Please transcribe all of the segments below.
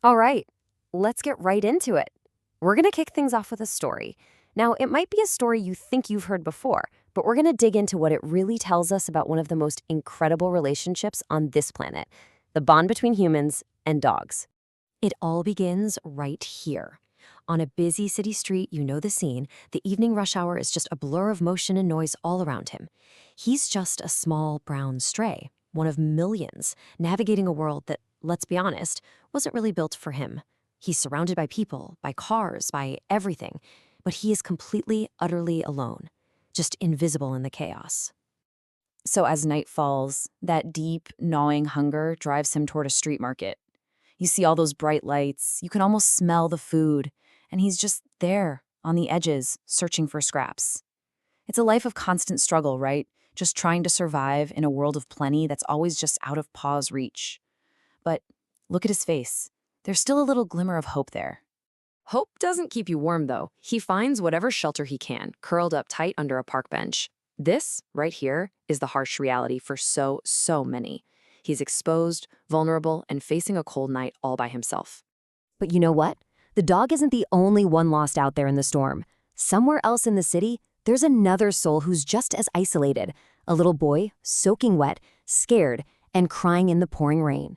All right, let's get right into it. We're going to kick things off with a story. Now, it might be a story you think you've heard before, but we're going to dig into what it really tells us about one of the most incredible relationships on this planet, the bond between humans and dogs. It all begins right here. On a busy city street, you know the scene. The evening rush hour is just a blur of motion and noise all around him. He's just a small brown stray, one of millions, navigating a world that, let's be honest, wasn't really built for him. He's surrounded by people, by cars, by everything, but he is completely, utterly alone, just invisible in the chaos. So as night falls, that deep, gnawing hunger drives him toward a street market. You see all those bright lights, you can almost smell the food, and he's just there, on the edges, searching for scraps. It's a life of constant struggle, right? Just trying to survive in a world of plenty that's always just out of Paw's reach. But look at his face. There's still a little glimmer of hope there. Hope doesn't keep you warm, though. He finds whatever shelter he can, curled up tight under a park bench. This, right here, is the harsh reality for so many. He's exposed, vulnerable, and facing a cold night all by himself. But you know what? The dog isn't the only one lost out there in the storm. Somewhere else in the city, there's another soul who's just as isolated. A little boy, soaking wet, scared, and crying in the pouring rain.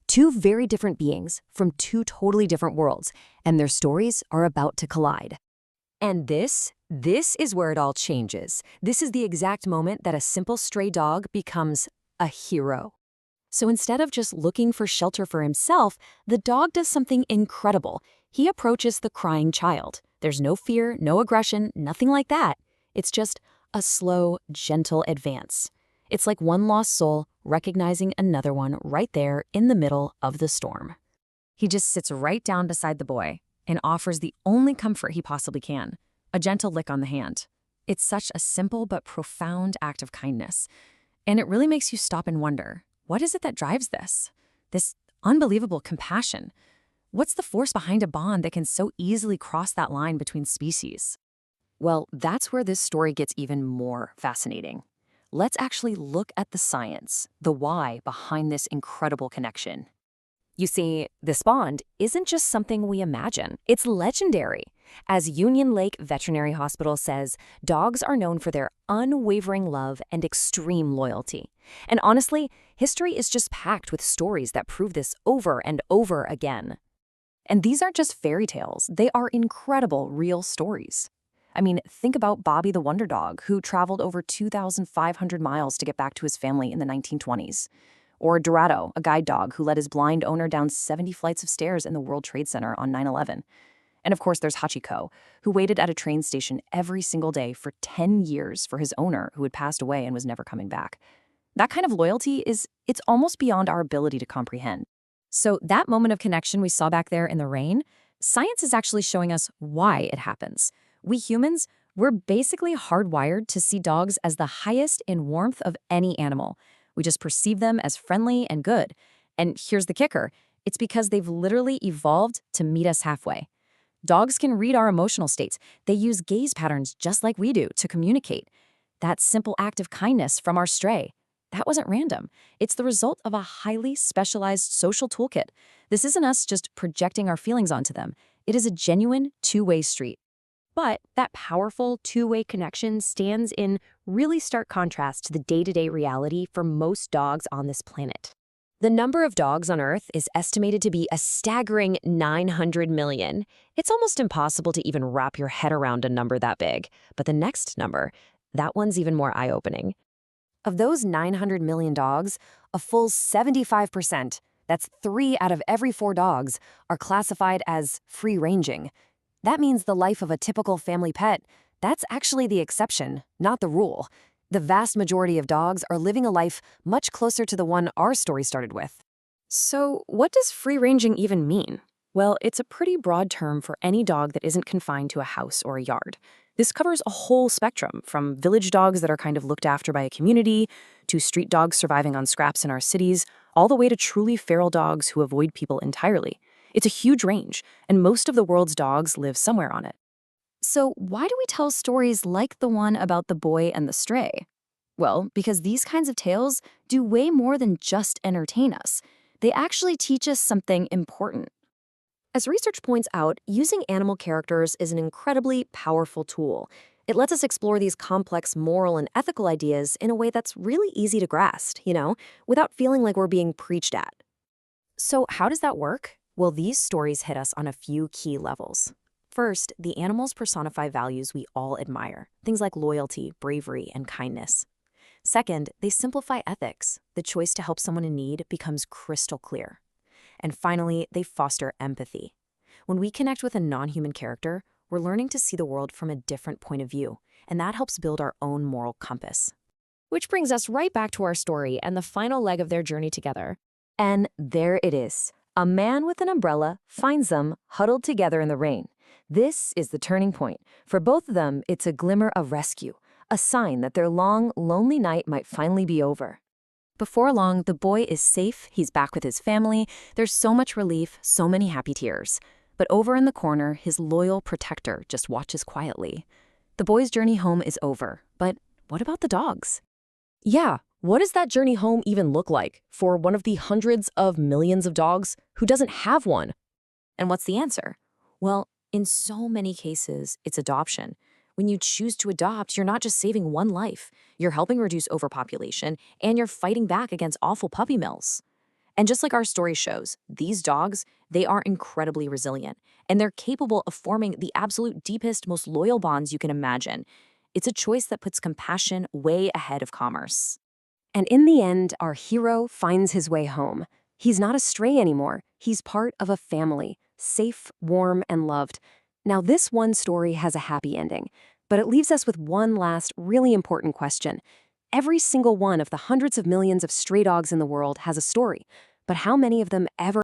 Two very different beings from two totally different worlds, and their stories are about to collide. And this is where it all changes. This is the exact moment that a simple stray dog becomes a hero. So instead of just looking for shelter for himself, the dog does something incredible. He approaches the crying child. There's no fear, no aggression, nothing like that. It's just a slow, gentle advance. It's like one lost soul recognizing another one right there in the middle of the storm. He just sits right down beside the boy and offers the only comfort he possibly can, a gentle lick on the hand. It's such a simple but profound act of kindness. And it really makes you stop and wonder, what is it that drives this? This unbelievable compassion. What's the force behind a bond that can so easily cross that line between species? Well, that's where this story gets even more fascinating. Let's actually look at the science, the why behind this incredible connection. You see, this bond isn't just something we imagine. It's legendary. As Union Lake Veterinary Hospital says, dogs are known for their unwavering love and extreme loyalty. And honestly, history is just packed with stories that prove this over and over again. And these aren't just fairy tales. They are incredible, real stories. I mean, think about Bobby the Wonder Dog, who traveled over 2,500 miles to get back to his family in the 1920s. Or Dorado, a guide dog who led his blind owner down 70 flights of stairs in the World Trade Center on 9/11. And of course, there's Hachiko, who waited at a train station every single day for 10 years for his owner, who had passed away and was never coming back. That kind of loyalty it's almost beyond our ability to comprehend. So that moment of connection we saw back there in the rain, science is actually showing us why it happens. We humans, we're basically hardwired to see dogs as the highest in warmth of any animal. We just perceive them as friendly and good. And here's the kicker. It's because they've literally evolved to meet us halfway. Dogs can read our emotional states. They use gaze patterns just like we do to communicate. That simple act of kindness from our stray, that wasn't random. It's the result of a highly specialized social toolkit. This isn't us just projecting our feelings onto them. It is a genuine two-way street. But that powerful two-way connection stands in really stark contrast to the day-to-day reality for most dogs on this planet. The number of dogs on Earth is estimated to be a staggering 900 million. It's almost impossible to even wrap your head around a number that big. But the next number, that one's even more eye-opening. Of those 900 million dogs, a full 75%, that's 3 out of every 4 dogs, are classified as free-ranging. That means the life of a typical family pet, that's actually the exception, not the rule. The vast majority of dogs are living a life much closer to the one our story started with. So, what does free-ranging even mean? Well, it's a pretty broad term for any dog that isn't confined to a house or a yard. This covers a whole spectrum, from village dogs that are kind of looked after by a community, to street dogs surviving on scraps in our cities, all the way to truly feral dogs who avoid people entirely. It's a huge range, and most of the world's dogs live somewhere on it. So why do we tell stories like the one about the boy and the stray? Well, because these kinds of tales do way more than just entertain us. They actually teach us something important. As research points out, using animal characters is an incredibly powerful tool. It lets us explore these complex moral and ethical ideas in a way that's really easy to grasp, without feeling like we're being preached at. So, how does that work? Well, these stories hit us on a few key levels. First, the animals personify values we all admire, things like loyalty, bravery, and kindness. Second, they simplify ethics. The choice to help someone in need becomes crystal clear. And finally, they foster empathy. When we connect with a non-human character, we're learning to see the world from a different point of view, and that helps build our own moral compass. Which brings us right back to our story and the final leg of their journey together. And there it is. A man with an umbrella finds them huddled together in the rain. This is the turning point. For both of them, it's a glimmer of rescue, a sign that their long, lonely night might finally be over. Before long, the boy is safe, he's back with his family, there's so much relief, so many happy tears. But over in the corner, his loyal protector just watches quietly. The boy's journey home is over, but what about the dogs? Yeah, what does that journey home even look like for one of the hundreds of millions of dogs who doesn't have one? And what's the answer? Well, in so many cases, it's adoption. When you choose to adopt, you're not just saving one life, you're helping reduce overpopulation, and you're fighting back against awful puppy mills. And just like our story shows, these dogs, they are incredibly resilient, and they're capable of forming the absolute deepest, most loyal bonds you can imagine. It's a choice that puts compassion way ahead of commerce. And in the end, our hero finds his way home. He's not a stray anymore. He's part of a family, safe, warm, and loved. Now, this one story has a happy ending, but it leaves us with one last really important question. Every single one of the hundreds of millions of stray dogs in the world has a story, but how many of them ever